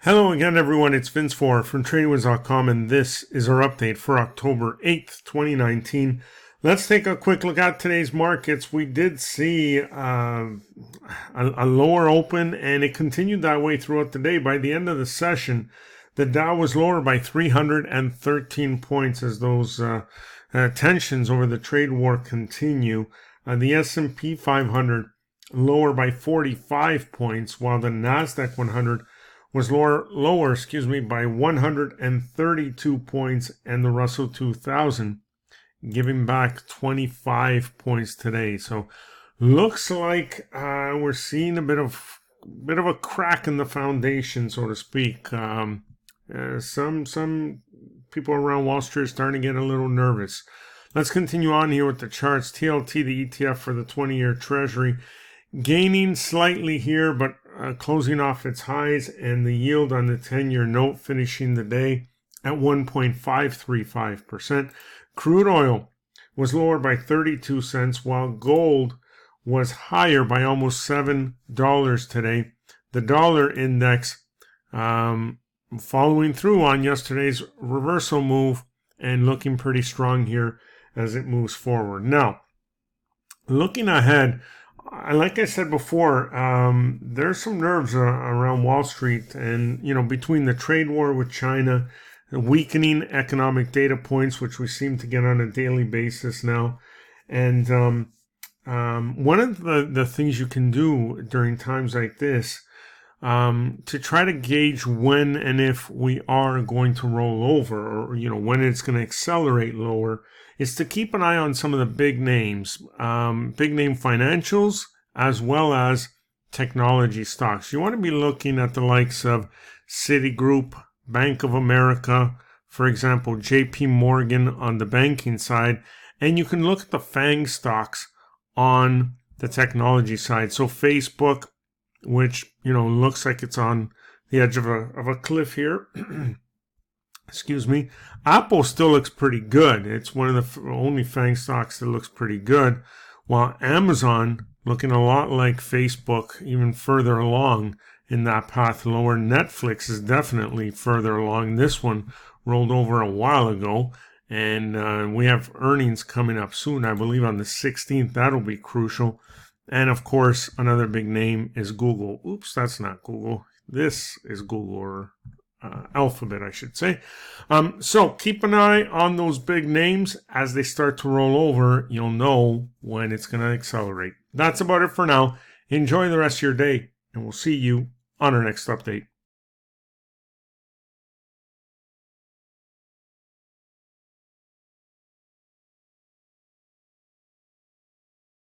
Hello again, everyone. It's Vince Four from TradingWinds.com, and this is our update for October 8th, 2019. Let's take a quick look at today's markets. We did see a lower open, and it continued that way throughout the day. By the end of the session, the Dow was lower by 313 points as those tensions over the trade war continue. The S&P 500 lower by 45 points, while the Nasdaq 100 was lower by 132 points, and the Russell 2000 giving back 25 points today. So looks like we're seeing a bit of a crack in the foundation, so to speak. Some people around Wall Street are starting to get a little nervous. Let's continue on here with the charts. TLT, the ETF for the 20-year Treasury, gaining slightly here, but closing off its highs, and the yield on the 10-year note finishing the day at 1.535%. Crude oil was lower by 32 cents, while gold was higher by almost $7 today. The dollar index following through on yesterday's reversal move and looking pretty strong here as it moves forward. Now, looking ahead, like I said before, there's some nerves around Wall Street, and between the trade war with China, the weakening economic data points, which we seem to get on a daily basis now, and one of the things you can do during times like this to try to gauge when and if we are going to roll over, or when it's going to accelerate lower, is to keep an eye on some of the big names, big name financials, as well as technology stocks. You want to be looking at the likes of Citigroup, Bank of America, for example, JP Morgan on the banking side, and you can look at the FANG stocks on the technology side. So Facebook, which looks like it's on the edge of a cliff here. Excuse me. Apple still looks pretty good. It's one of the only FANG stocks that looks pretty good, while Amazon looking a lot like Facebook, even further along in that path lower. Netflix is definitely further along. This one rolled over a while ago, and we have earnings coming up soon, I believe on the 16th. That'll be crucial. And of course, another big name is Google. Oops, that's not Google. This is Google, or Alphabet, I should say. So keep an eye on those big names. As they start to roll over, you'll know when it's going to accelerate. That's about it for now. Enjoy the rest of your day, and we'll see you on our next update.